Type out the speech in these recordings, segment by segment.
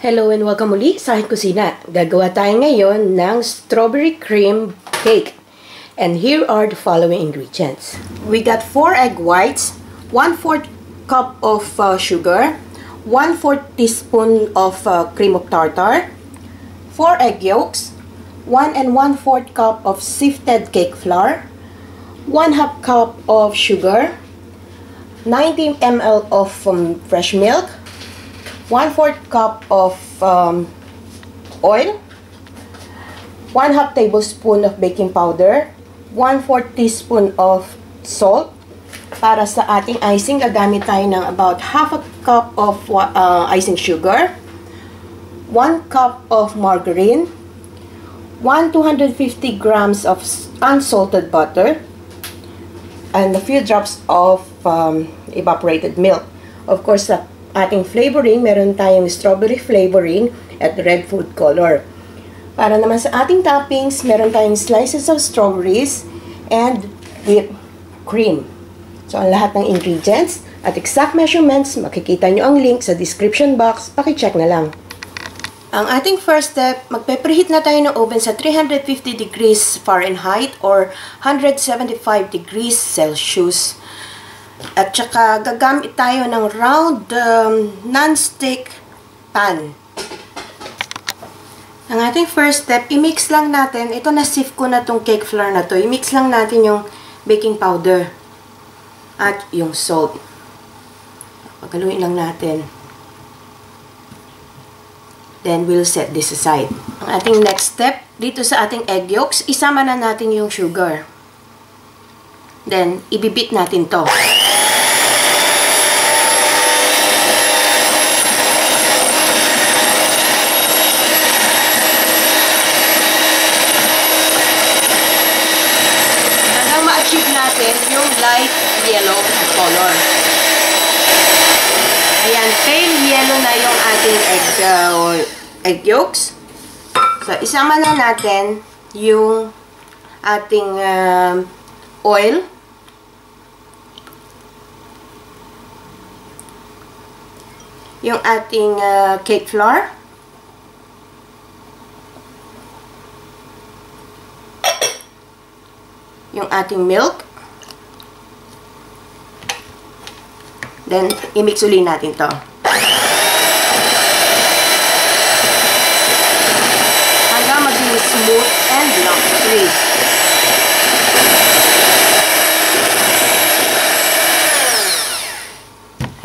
Hello and welcome muli sa aking kusina. Gagawa tayo ngayon ng strawberry cream cake. And here are the following ingredients. We got 4 egg whites, 1/4 cup of sugar, 1/4 teaspoon of cream of tartar, 4 egg yolks, 1 1/4 cup of sifted cake flour, 1/2 cup of sugar, 90 ml of fresh milk, 1/4 cup of oil, 1/2 tablespoon of baking powder, 1/4 teaspoon of salt. Para sa ating icing, gagamit tayo ng about 1/2 cup of icing sugar, 1 cup of margarine, 250 grams of unsalted butter, and a few drops of evaporated milk. Of course, sa ating flavoring, meron tayong strawberry flavoring at red food color. Para naman sa ating toppings, meron tayong slices of strawberries and whipped cream. So, ang lahat ng ingredients at exact measurements, makikita nyo ang link sa description box. Pakicheck na lang. Ang ating first step, magpe-preheat na tayo ng oven sa 350 degrees Fahrenheit or 175 degrees Celsius. At saka gagamit tayo ng round non-stick pan. Ang ating first step, i-mix lang natin. Ito na-sift ko na tong cake flour na to. I-mix lang natin yung baking powder at yung salt. Pagaluin lang natin. Then we'll set this aside. Ang ating next step, dito sa ating egg yolks, isama na natin yung sugar. Then, ibibit natin to. Hanggang ma-achieve natin yung light yellow color. Ayan, pale yellow na yung ating egg yolks. So, isama na natin yung ating oil. Yung ating cake flour. Yung ating milk. Then, i-mix ulit natin to. Hanggang maging smooth and lumpy.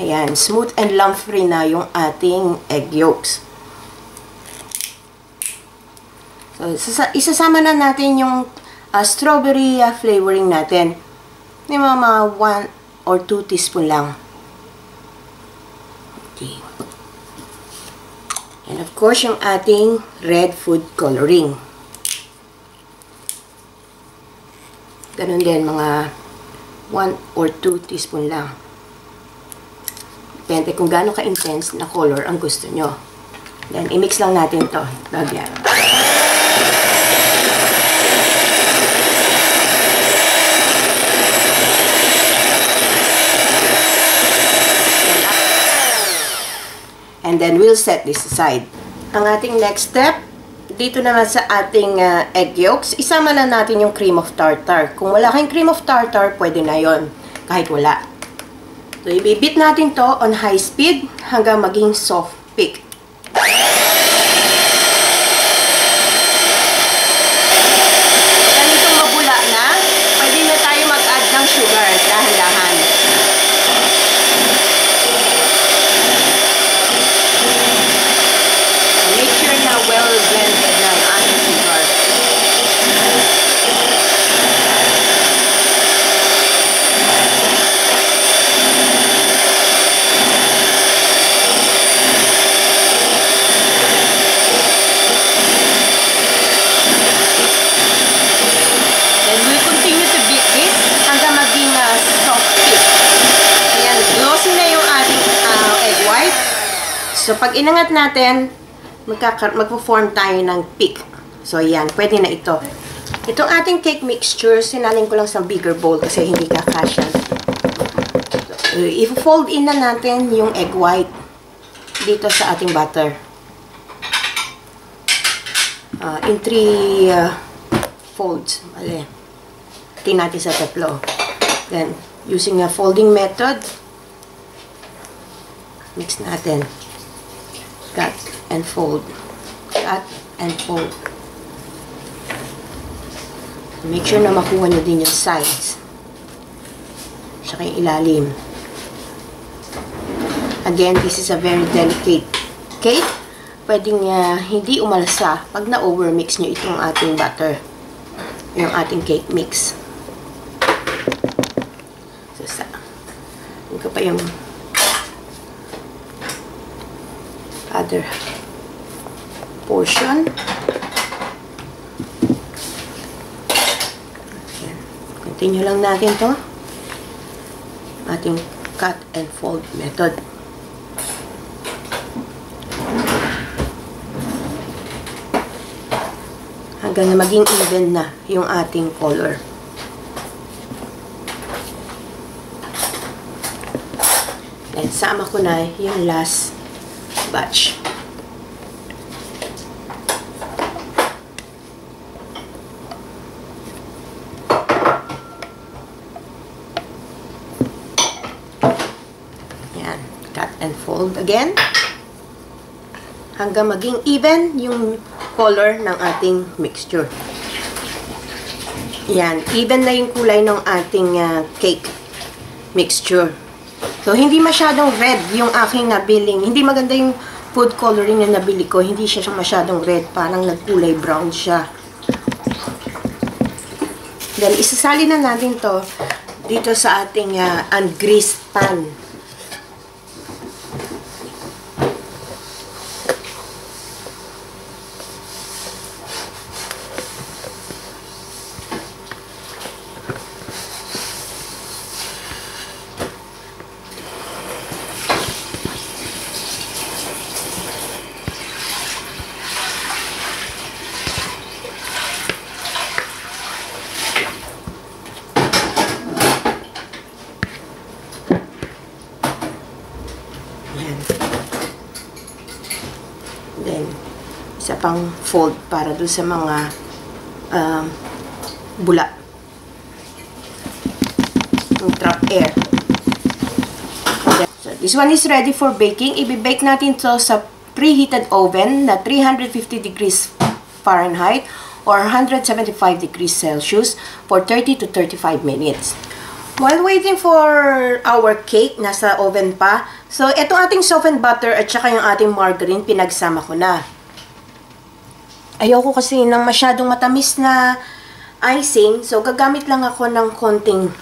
Ayan, smooth and lump-free na yung ating egg yolks. So, isasama na natin yung strawberry flavoring natin. Yung mga 1 or 2 teaspoon lang. Okay. And of course, yung ating red food coloring. Ganun din, mga 1 or 2 teaspoon lang. Depende kung gaano ka-intense na color ang gusto nyo. Then, i-mix lang natin to. Lagyan. And then, we'll set this aside. Ang ating next step, dito naman sa ating egg yolks, isama na natin yung cream of tartar. Kung wala kayong cream of tartar, pwede na yon kahit wala. So, ibibit natin to on high speed hanggang maging soft peak. Ganitong mabula na, pwede na tayo mag-add ng sugar. Dahan-dahan. Make sure na well-blended na ang ating sugar. So, pag inangat natin, magpo-form tayo ng peak. So, ayan. Pwede na ito. Itong ating cake mixture, sinaling ko lang sa bigger bowl kasi hindi kakasya. So, i-fold in na natin yung egg white dito sa ating butter. in 3 folds. Mali. Tingnan natin sa tatlo. Then, using a folding method, mix natin. Cut and fold. Cut and fold. Make sure na makuha nyo din yung sides. Saka yung ilalim. Again, this is a very delicate cake. Pwedeng hindi umalsa pag na-overmix nyo itong ating butter. Yung ating cake mix. So, yun ko pa yung other portion. Ayan. Continue lang natin to. Ating cut and fold method. Hanggang na maging even na yung ating color. And sama ko na yung last batch. Yan. Cut and fold again. Hanggang maging even yung color ng ating mixture. Yan. Even na yung kulay ng ating cake mixture. So, hindi masyadong red yung aking nabiling. Hindi maganda yung food coloring na nabili ko. Hindi siya masyadong red. Parang nagkulay brown siya. Then, isasali na natin to dito sa ating ungreased pan. Then, isa pang fold para doon sa mga bula. Yung trap air. So, this one is ready for baking. I-bake natin to sa preheated oven na 350 degrees Fahrenheit or 175 degrees Celsius for 30 to 35 minutes. While waiting for our cake, nasa oven pa. So, itong ating softened butter at saka yung ating margarine, pinagsama ko na. Ayoko kasi ng masyadong matamis na icing. So, gagamit lang ako ng konting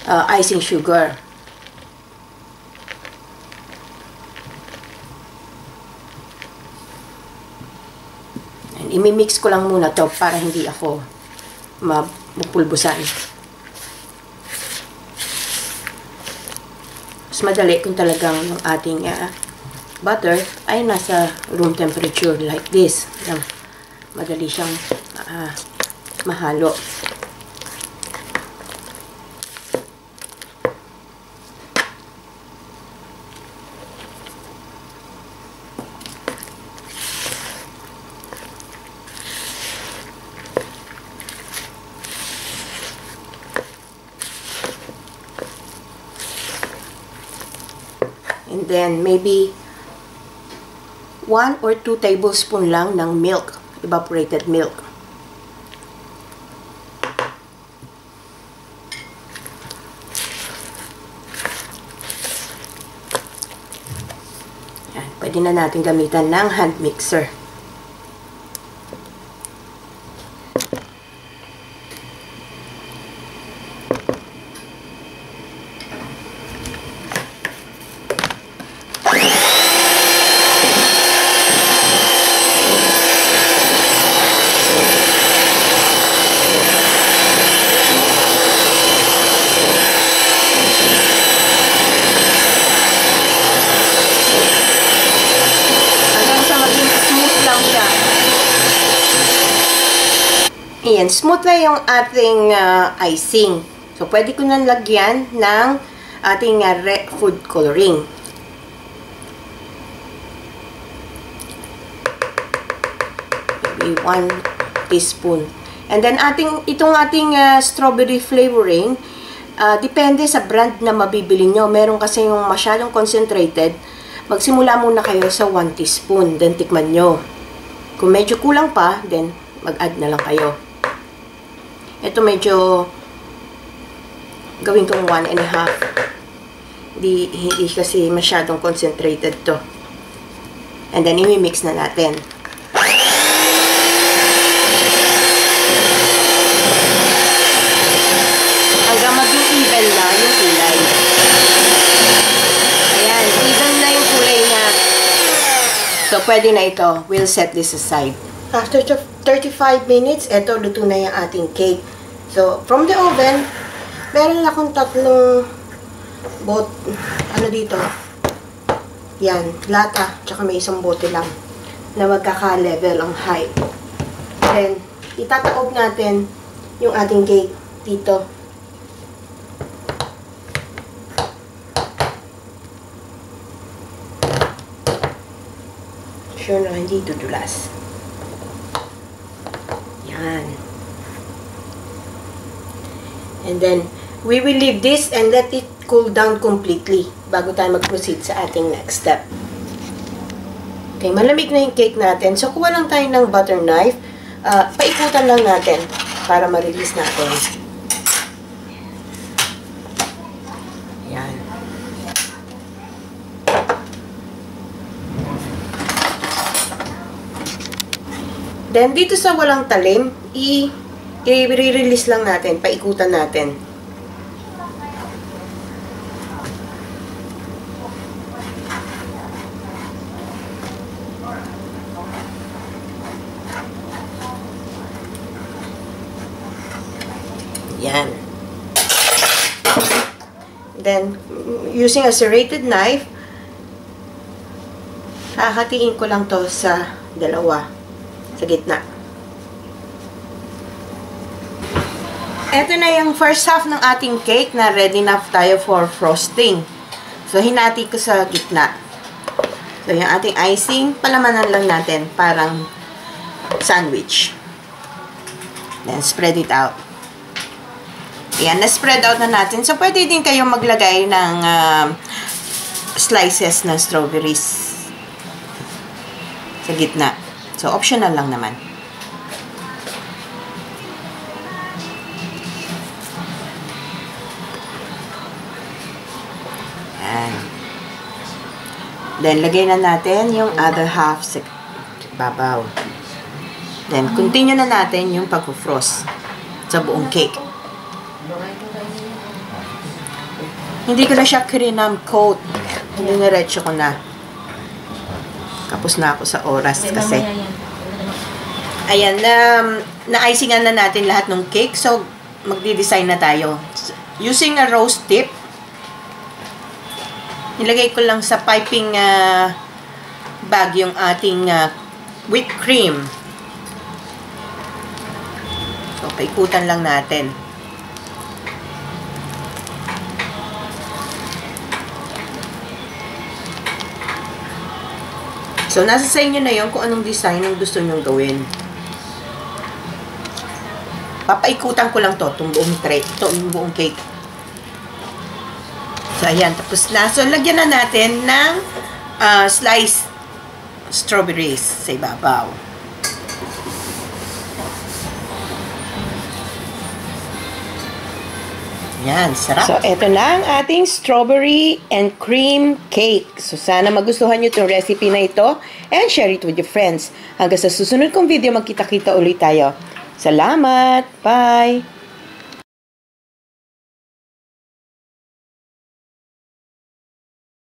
icing sugar. And imimix ko lang muna to para hindi ako mapulbusan. Mas madali kung talagang yung ating butter ay nasa room temperature like this. Madali siyang mahalo. And then, maybe 1 or 2 tablespoon lang ng milk, evaporated milk. Yan, pwede na natin gamitan ng hand mixer. Ayan, smooth na yung ating icing. So, pwede ko nang lagyan ng ating food coloring. Maybe Okay, 1 teaspoon. And then itong ating strawberry flavoring, depende sa brand na mabibili nyo. Meron kasi yung masyadong concentrated. Magsimula muna kayo sa 1 teaspoon. Then tikman nyo. Kung medyo kulang pa, then mag-add na lang kayo. Ito medyo gawin kong 1.5. Hindi kasi masyadong concentrated to. And then i-mix na natin. Hanggang maging even na yung kulay. Ayan, even na yung kulay niya. So, pwede na ito. We'll set this aside. After 35 minutes, ito, luto na yung ating cake. So, from the oven, meron akong tatlong dito. Yan, lata, tsaka may isang bote lang na magkaka-level ang height. Then, itataob natin yung ating cake dito. Sure na hindi dudulas. Yan. And then, we will leave this and let it cool down completely bago tayo mag-proceed sa ating next step. Okay, malamig na yung cake natin. So, kuha lang tayo ng butter knife. Paikutan lang natin para ma-release natin. Yan. Then, dito sa walang talim, i-release lang natin, paikutan natin. Yan. Then, using a serrated knife, hahatiin ko lang to sa dalawa. Sa gitna. Ito na yung first half ng ating cake na ready na tayo for frosting. So, hinati ko sa gitna. So, yung ating icing, palamanan lang natin. Parang sandwich. Then, spread it out. Ayan, na-spread out na natin. So, pwede din kayong maglagay ng slices ng strawberries sa gitna. So, optional lang naman. Ayan. Then, lagay na natin yung other half sa babaw. Then, continue na natin yung pag-frost sa buong cake. Hindi ko na siya crinam coat. Diniretso ko na. Kapos na ako sa oras kasi. Ayan, na-icingan na natin lahat ng cake. So, magdi-design na tayo. Using a rose tip, nilagay ko lang sa piping bag yung ating whipped cream. So, paikutan lang natin. So, nasa sa inyo na yun kung anong design ang gusto nyong gawin. Papaikutan ko lang to, itong buong tray, itong buong cake. So, ayan, tapos na. So, lagyan na natin ng sliced strawberries sa ibabaw. Yan, sarap. So, eto na ang ating strawberry and cream cake. So, sana magustuhan nyo itong recipe na ito and share it with your friends. Hanggang sa susunod kong video, magkita-kita ulit tayo. Salamat! Bye!